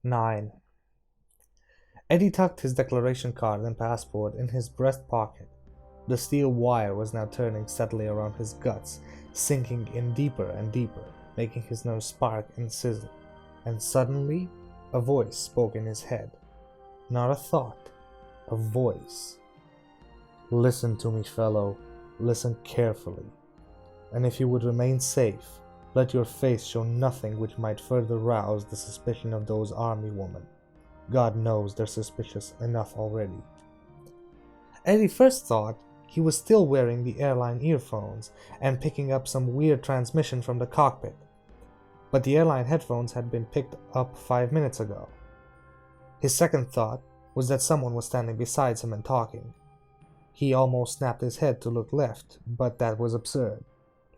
9. Eddie tucked his declaration card and passport in his breast pocket. The steel wire was now turning steadily around his guts, sinking in deeper and deeper, making his nose spark and sizzle. And suddenly, a voice spoke in his head. Not a thought, a voice. "Listen to me, fellow. Listen carefully. And if you would remain safe, let your face show nothing which might further rouse the suspicion of those army women. God knows they're suspicious enough already." Eddie first thought he was still wearing the airline earphones and picking up some weird transmission from the cockpit. But the airline headphones had been picked up 5 minutes ago. His second thought was that someone was standing beside him and talking. He almost snapped his head to look left, but that was absurd.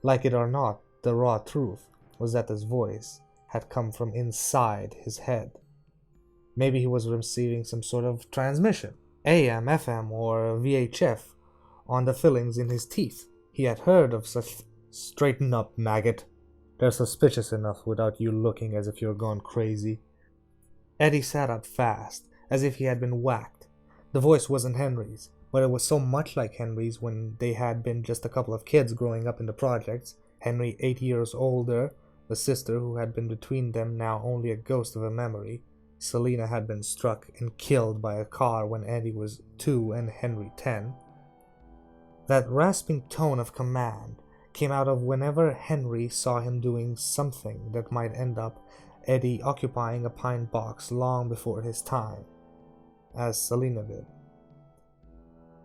Like it or not, the raw truth was that his voice had come from inside his head. Maybe he was receiving some sort of transmission, AM, FM, or VHF, on the fillings in his teeth. He had heard of such. "Straighten up, maggot. They're suspicious enough without you looking as if you're gone crazy." Eddie sat up fast, as if he had been whacked. The voice wasn't Henry's, but it was so much like Henry's when they had been just a couple of kids growing up in the projects. Henry 8 years older, the sister who had been between them now only a ghost of a memory. Selina had been struck and killed by a car when Eddie was 2 and Henry 10. That rasping tone of command came out of whenever Henry saw him doing something that might end up Eddie occupying a pine box long before his time, as Selina did.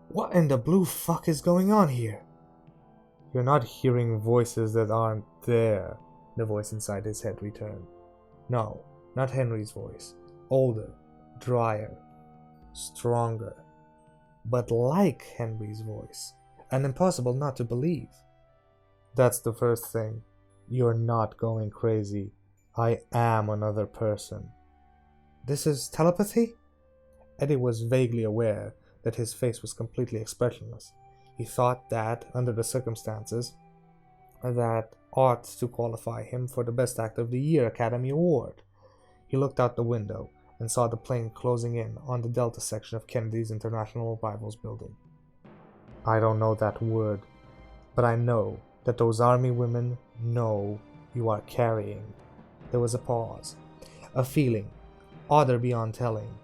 "What in the blue fuck is going on here?" "You're not hearing voices that aren't there," the voice inside his head returned. No, not Henry's voice. Older, drier, stronger, but like Henry's voice, and impossible not to believe. "That's the first thing. You're not going crazy. I am another person." "This is telepathy?" Eddie was vaguely aware that his face was completely expressionless. He thought that, under the circumstances, that ought to qualify him for the Best Actor of the Year Academy Award. He looked out the window and saw the plane closing in on the Delta section of Kennedy's International Rivals building. "I don't know that word, but I know that those army women know you are carrying." There was a pause, a feeling, odder beyond telling,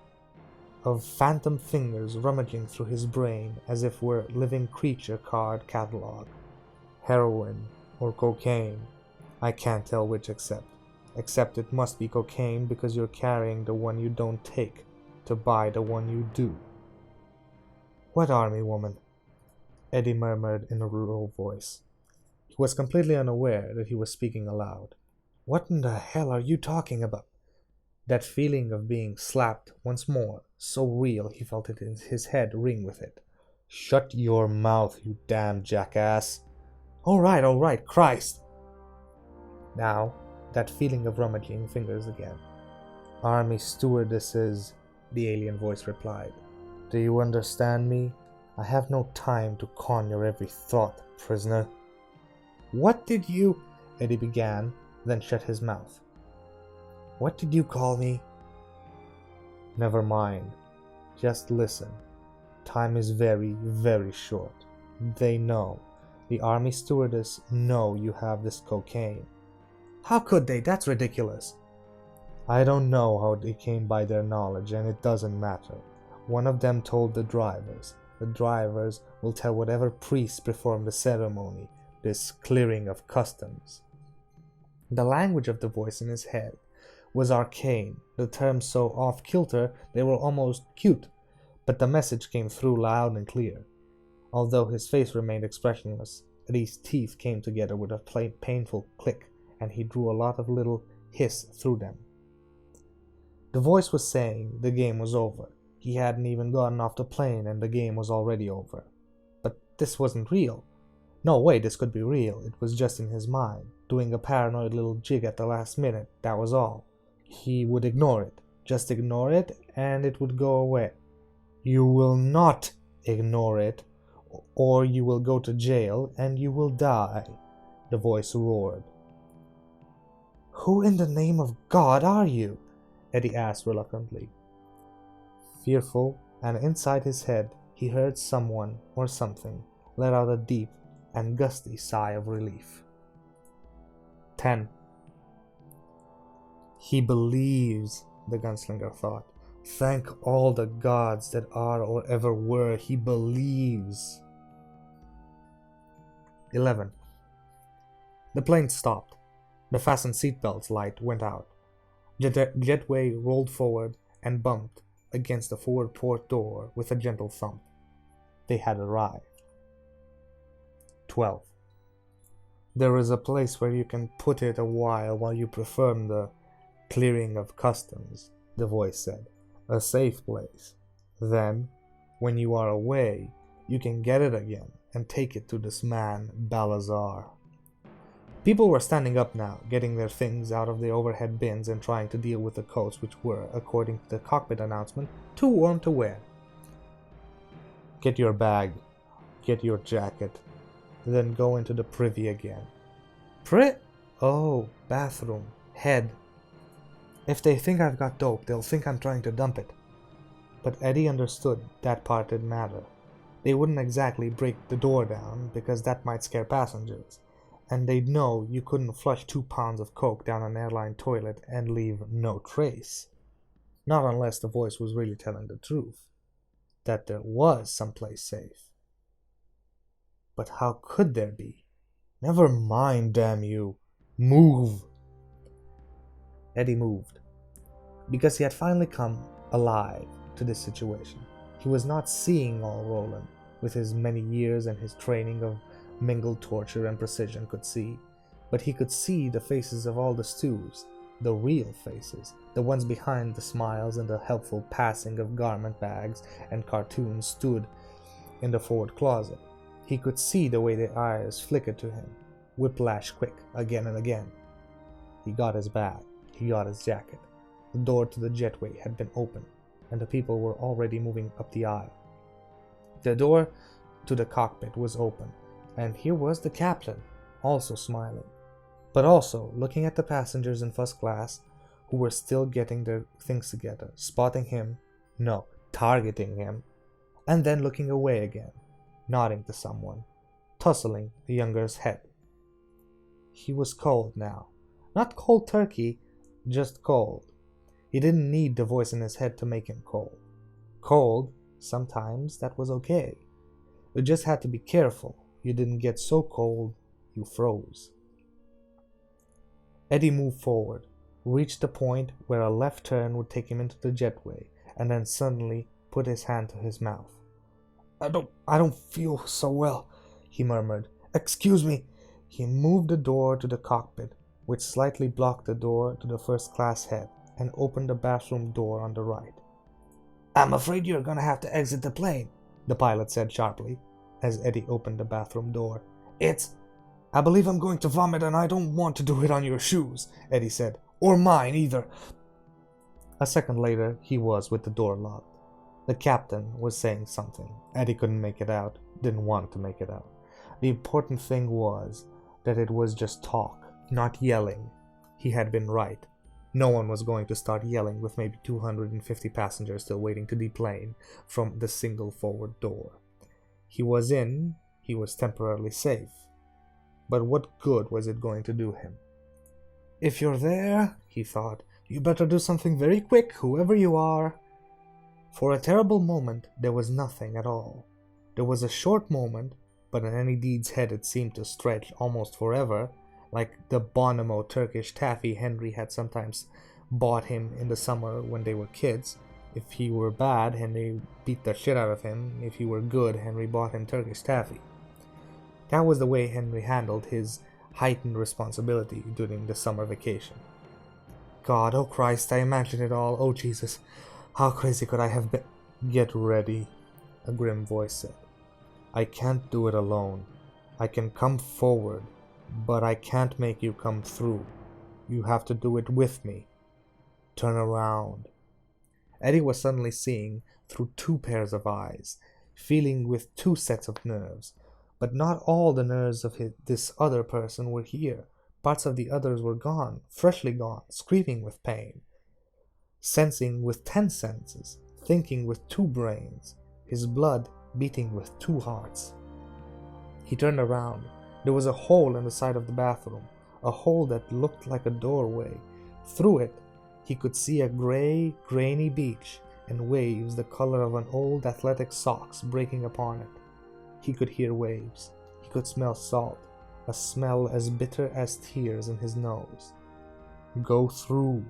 of phantom fingers rummaging through his brain as if were living creature card catalog. "Heroin or cocaine, I can't tell which except it must be cocaine because you're carrying the one you don't take to buy the one you do." "What army woman?" Eddie murmured in a low voice. He was completely unaware that he was speaking aloud. "What in the hell are you talking about?" That feeling of being slapped once more, so real he felt it in his head ring with it. "Shut your mouth, you damn jackass." All right, Christ." Now, that feeling of rummaging fingers again. "Army stewardesses," the alien voice replied. "Do you understand me? I have no time to con your every thought, prisoner." "What did you—" Eddie began, then shut his mouth. "What did you call me?" "Never mind. Just listen. Time is very, very short. They know. The army stewardess know you have this cocaine." "How could they? That's ridiculous." "I don't know how they came by their knowledge, and it doesn't matter. One of them told the drivers. The drivers will tell whatever priests perform the ceremony, this clearing of customs." The language of the voice in his head was arcane, the terms so off-kilter they were almost cute, but the message came through loud and clear. Although his face remained expressionless, Eddie's teeth came together with a painful click, and he drew a lot of little hiss through them. The voice was saying the game was over. He hadn't even gotten off the plane and the game was already over. But this wasn't real. No way this could be real. It was just in his mind, doing a paranoid little jig at the last minute, that was all. He would ignore it. Just ignore it, and it would go away. "You will not ignore it, or you will go to jail and you will die," the voice roared. "Who in the name of God are you?" Eddie asked reluctantly. Fearful, and inside his head he heard someone or something let out a deep and gusty sigh of relief. 10. He believes, the gunslinger thought. Thank all the gods that are or ever were, he believes. 11. The plane stopped. The fastened seatbelts light went out. Jetway rolled forward and bumped against the forward port door with a gentle thump. They had arrived. 12. There is a place where you can put it a while you perform the clearing of customs, the voice said. A safe place. Then, when you are away, you can get it again and take it to this man, Balazar. People were standing up now, getting their things out of the overhead bins and trying to deal with the coats which were, according to the cockpit announcement, too warm to wear. Get your bag, get your jacket, then go into the privy again. Oh, bathroom, head. If they think I've got dope, they'll think I'm trying to dump it. But Eddie understood that part didn't matter. They wouldn't exactly break the door down, because that might scare passengers. And they'd know you couldn't flush 2 pounds of coke down an airline toilet and leave no trace. Not unless the voice was really telling the truth. That there was someplace safe. But how could there be? Never mind, damn you. Move! Eddie moved. Because he had finally come alive to this situation. He was not seeing all Roland, with his many years and his training of mingled torture and precision could see, but he could see the faces of all the stews, the real faces, the ones behind the smiles and the helpful passing of garment bags and cartoons stood in the forward closet. He could see the way their eyes flickered to him, whiplash quick, again and again. He got his bag, he got his jacket. The door to the jetway had been opened, and the people were already moving up the aisle. The door to the cockpit was open, and here was the captain, also smiling, but also looking at the passengers in first class who were still getting their things together, spotting him, no, targeting him, and then looking away again, nodding to someone, tussling the younger's head. He was cold now. Not cold turkey, just cold. He didn't need the voice in his head to make him cold. Cold, sometimes that was okay. You just had to be careful. You didn't get so cold, you froze. Eddie moved forward, reached the point where a left turn would take him into the jetway, and then suddenly put his hand to his mouth. I don't feel so well, he murmured. Excuse me. He moved the door to the cockpit, which slightly blocked the door to the first class head, and opened the bathroom door on the right. I'm afraid you're gonna have to exit the plane, the pilot said sharply, as Eddie opened the bathroom door. I believe I'm going to vomit and I don't want to do it on your shoes, Eddie said. Or mine either. A second later, he was with the door locked. The captain was saying something. Eddie couldn't make it out, didn't want to make it out. The important thing was that it was just talk, not yelling. He had been right. No one was going to start yelling with maybe 250 passengers still waiting to deplane from the single forward door. He was in, he was temporarily safe. But what good was it going to do him? If you're there, he thought, you better do something very quick, whoever you are. For a terrible moment, there was nothing at all. There was a short moment, but in any deed's head it seemed to stretch almost forever, like the Bonomo Turkish taffy Henry had sometimes bought him in the summer when they were kids. If he were bad, Henry beat the shit out of him. If he were good, Henry bought him Turkish taffy. That was the way Henry handled his heightened responsibility during the summer vacation. God, oh Christ, I imagined it all. Oh Jesus, how crazy could I have been? Get ready, a grim voice said. I can't do it alone. I can come forward, but I can't make you come through. You have to do it with me. Turn around. Eddie was suddenly seeing through 2 pairs of eyes, feeling with 2 sets of nerves. But not all the nerves of this other person were here. Parts of the others were gone, freshly gone, screaming with pain. sensing with 10 senses, thinking with 2 brains, his blood beating with 2 hearts. He turned around. There was a hole in the side of the bathroom, a hole that looked like a doorway. Through it, he could see a gray, grainy beach and waves the color of an old athletic socks breaking upon it. He could hear waves. He could smell salt, a smell as bitter as tears in his nose. Go through.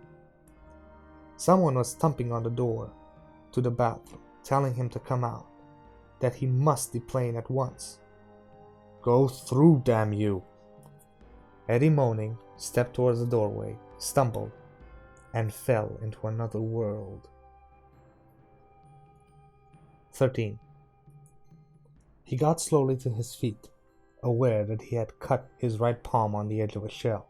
Someone was thumping on the door to the bathroom, telling him to come out, that he must deplane at once. Go through, damn you! Eddie, moaning, stepped towards the doorway, stumbled, and fell into another world. 13. He got slowly to his feet, aware that he had cut his right palm on the edge of a shell.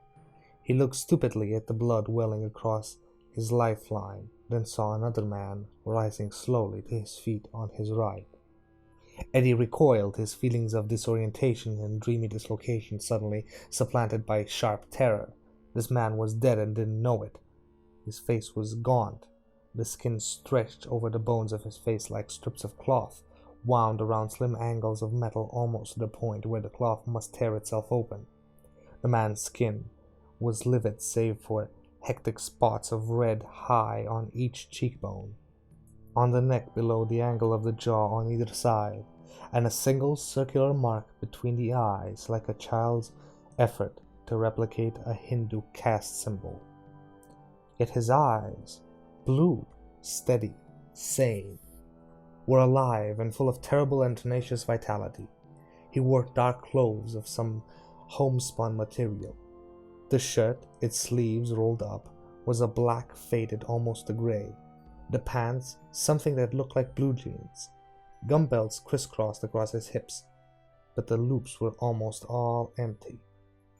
He looked stupidly at the blood welling across his lifeline, then saw another man rising slowly to his feet on his right. Eddie recoiled, his feelings of disorientation and dreamy dislocation suddenly supplanted by sharp terror. This man was dead and didn't know it. His face was gaunt, the skin stretched over the bones of his face like strips of cloth, wound around slim angles of metal almost to the point where the cloth must tear itself open. The man's skin was livid save for hectic spots of red high on each cheekbone, on the neck below the angle of the jaw on either side, and a single circular mark between the eyes like a child's effort to replicate a Hindu caste symbol. Yet his eyes, blue, steady, sane, were alive and full of terrible and tenacious vitality. He wore dark clothes of some homespun material. The shirt, its sleeves rolled up, was a black faded almost to gray. The pants, something that looked like blue jeans. Gum belts crisscrossed across his hips, but the loops were almost all empty.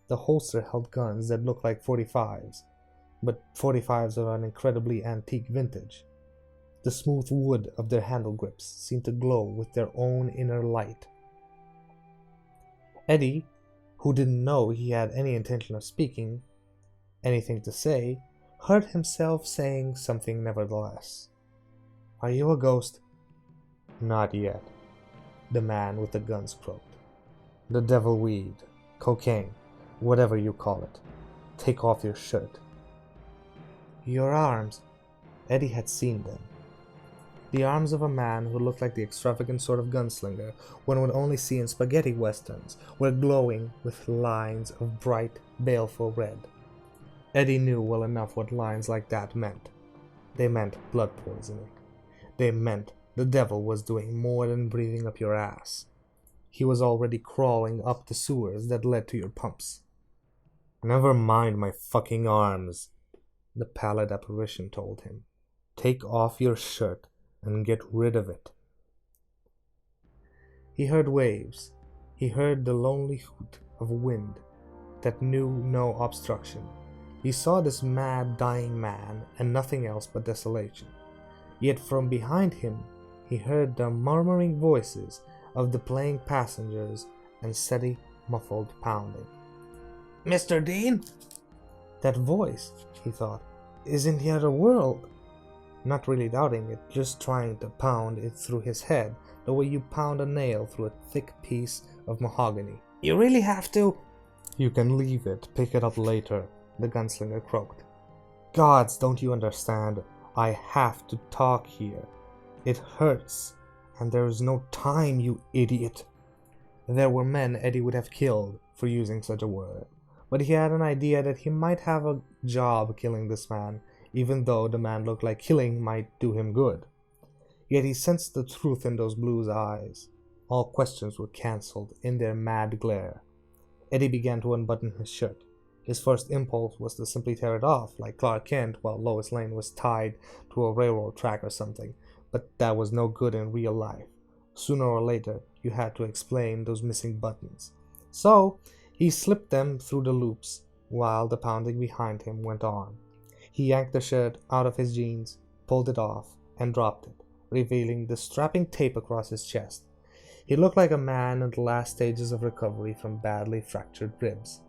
The holster held guns that looked like 45s, but 45s of an incredibly antique vintage. The smooth wood of their handle grips seemed to glow with their own inner light. Eddie, who didn't know he had any intention of speaking, anything to say, heard himself saying something nevertheless. "Are you a ghost?" "Not yet," the man with the guns croaked. "The devil weed, cocaine, whatever you call it. Take off your shirt." "Your arms." Eddie had seen them. The arms of a man who looked like the extravagant sort of gunslinger one would only see in spaghetti westerns were glowing with lines of bright, baleful red. Eddie knew well enough what lines like that meant. They meant blood poisoning. They meant the devil was doing more than breathing up your ass. He was already crawling up the sewers that led to your pumps. "Never mind my fucking arms," the pallid apparition told him. "Take off your shirt and get rid of it." He heard waves. He heard the lonely hoot of wind that knew no obstruction. He saw this mad, dying man and nothing else but desolation. Yet from behind him he heard the murmuring voices of the playing passengers and steady, muffled pounding. "Mr. Dean?" That voice, he thought, is in the other world. Not really doubting it, just trying to pound it through his head the way you pound a nail through a thick piece of mahogany. "You really have to?" "You can leave it, pick it up later," the gunslinger croaked. "Gods, don't you understand? I have to talk here. It hurts, and there is no time, you idiot." There were men Eddie would have killed for using such a word, but he had an idea that he might have a job killing this man, even though the man looked like killing might do him good. Yet he sensed the truth in those blue eyes. All questions were cancelled in their mad glare. Eddie began to unbutton his shirt. His first impulse was to simply tear it off, like Clark Kent while Lois Lane was tied to a railroad track or something, but that was no good in real life. Sooner or later, you had to explain those missing buttons. So, he slipped them through the loops, while the pounding behind him went on. He yanked the shirt out of his jeans, pulled it off, and dropped it, revealing the strapping tape across his chest. He looked like a man in the last stages of recovery from badly fractured ribs.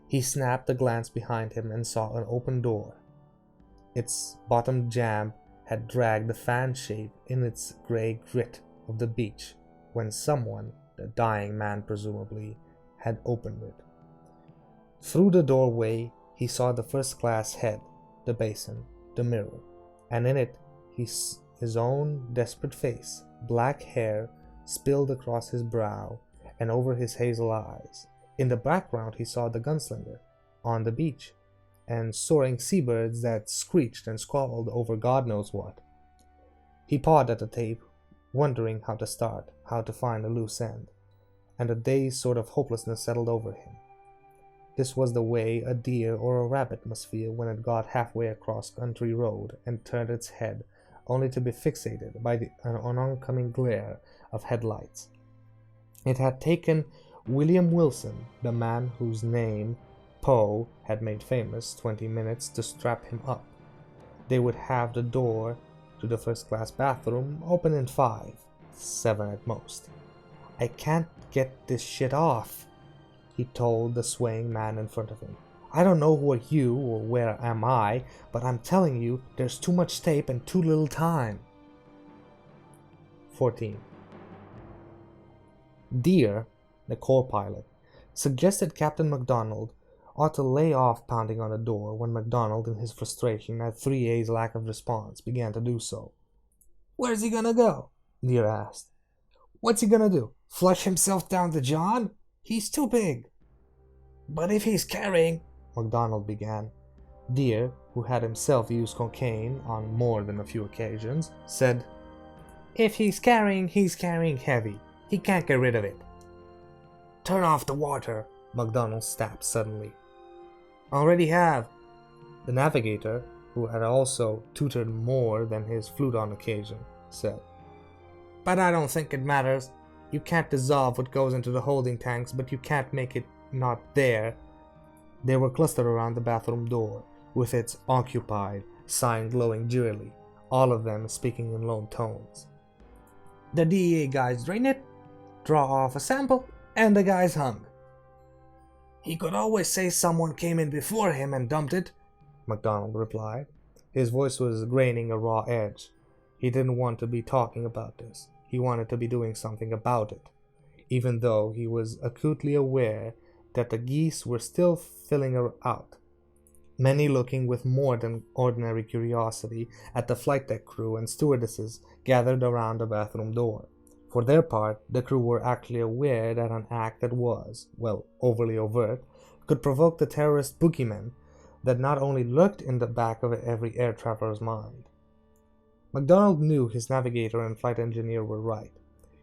He snapped a glance behind him and saw an open door. Its bottom jamb had dragged the fan shape in its grey grit of the beach when someone, the dying man presumably, had opened it. Through the doorway he saw the first-class head, the basin, the mirror, and in it his own desperate face, black hair spilled across his brow and over his hazel eyes. In the background he saw the Gunslinger, on the beach, and soaring seabirds that screeched and squalled over God knows what. He pawed at the tape, wondering how to start, how to find a loose end, and a dazed sort of hopelessness settled over him. This was the way a deer or a rabbit must feel when it got halfway across country road and turned its head, only to be fixated by the oncoming glare of headlights. It had taken William Wilson, the man whose name Poe had made famous, 20 minutes to strap him up. They would have the door to the first-class bathroom open in 5, 7 at most. "I can't get this shit off," he told the swaying man in front of him. "I don't know who are you or where am I, but I'm telling you there's too much tape and too little time." 14. Deere, the co-pilot, suggested Captain MacDonald ought to lay off pounding on the door when MacDonald, in his frustration at 3A's lack of response, began to do so. "Where's he gonna go?" Deere asked. "What's he gonna do? Flush himself down the John? He's too big." "But if he's carrying," MacDonald began. Deere, who had himself used cocaine on more than a few occasions, said, "If he's carrying heavy. He can't get rid of it." "Turn off the water," MacDonald snapped suddenly. "Already have," the navigator, who had also tutored more than his flute on occasion, said. "But I don't think it matters. You can't dissolve what goes into the holding tanks, but you can't make it not there." They were clustered around the bathroom door, with its "occupied" sign glowing drearily, all of them speaking in low tones. "The DEA guys drain it, draw off a sample, and the guy's hung." "He could always say someone came in before him and dumped it," MacDonald replied. His voice was graining a raw edge. He didn't want to be talking about this. He wanted to be doing something about it, even though he was acutely aware that the geese were still filling her out, many looking with more than ordinary curiosity at the flight deck crew and stewardesses gathered around the bathroom door. For their part, the crew were actually aware that an act that was, well, overly overt, could provoke the terrorist boogeyman that not only lurked in the back of every air traveler's mind. MacDonald knew his navigator and flight engineer were right.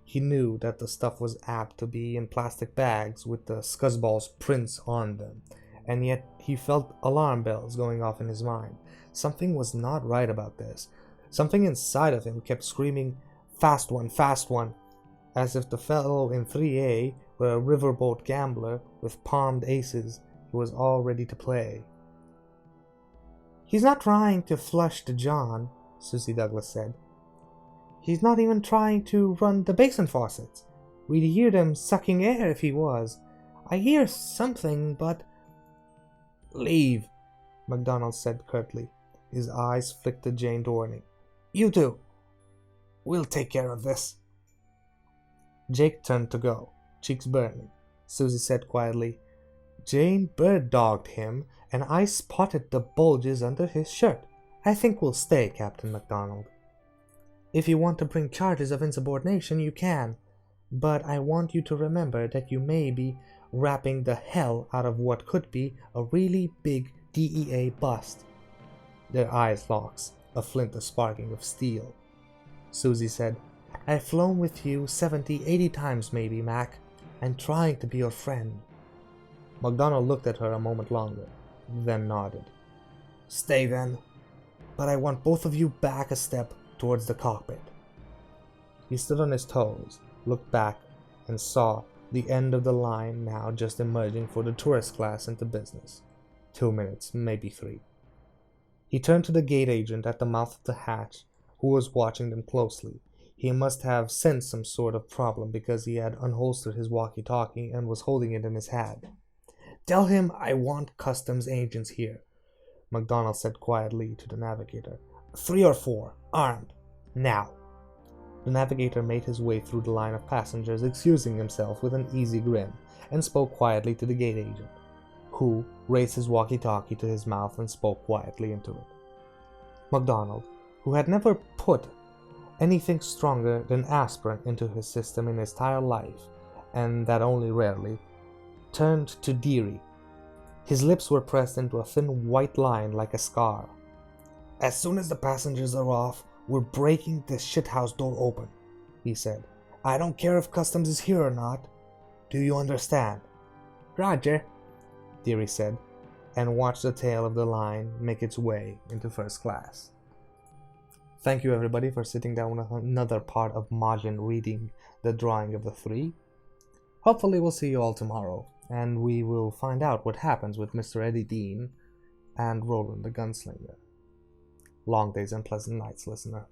He knew that the stuff was apt to be in plastic bags with the scuzzball's prints on them, and yet he felt alarm bells going off in his mind. Something was not right about this. Something inside of him kept screaming, "Fast one," as if the fellow in 3A were a riverboat gambler with palmed aces who was all ready to play. "He's not trying to flush the John," Susie Douglas said. "He's not even trying to run the basin faucets. We'd hear them sucking air if he was. I hear something, but—" "Leave," MacDonald said curtly. His eyes flicked to Jane Dorning. "You two. We'll take care of this." Jake turned to go, cheeks burning. Susie said quietly, "Jane bird-dogged him, and I spotted the bulges under his shirt. I think we'll stay, Captain MacDonald. If you want to bring charges of insubordination, you can, but I want you to remember that you may be wrapping the hell out of what could be a really big DEA bust." Their eyes locked, a flint a sparking of steel. Susie said, "I've flown with you 70, 80 times maybe, Mac. I'm trying to be your friend." MacDonald looked at her a moment longer, then nodded. "Stay then, but I want both of you back a step towards the cockpit." He stood on his toes, looked back, and saw the end of the line now just emerging for the tourist class into business. 2 minutes, maybe 3. He turned to the gate agent at the mouth of the hatch, who was watching them closely. He must have sensed some sort of problem because he had unholstered his walkie-talkie and was holding it in his hand. "Tell him I want customs agents here. MacDonald said quietly to the navigator. 3 or 4, armed. Now. The navigator made his way through the line of passengers, excusing himself with an easy grin, and spoke quietly to the gate agent, who raised his walkie-talkie to his mouth and spoke quietly into it. MacDonald, who had never put anything stronger than aspirin into his system in his entire life, and that only rarely, turned to Deary. His lips were pressed into a thin white line like a scar. As soon as the passengers are off, we're breaking this shithouse door open, he said. I don't care if customs is here or not. Do you understand? Roger, Deary said, and watched the tail of the line make its way into first class. Thank you everybody for sitting down with another part of Majin reading the Drawing of the Three. Hopefully we'll see you all tomorrow, and we will find out what happens with Mr. Eddie Dean and Roland the Gunslinger. Long days and pleasant nights, listener.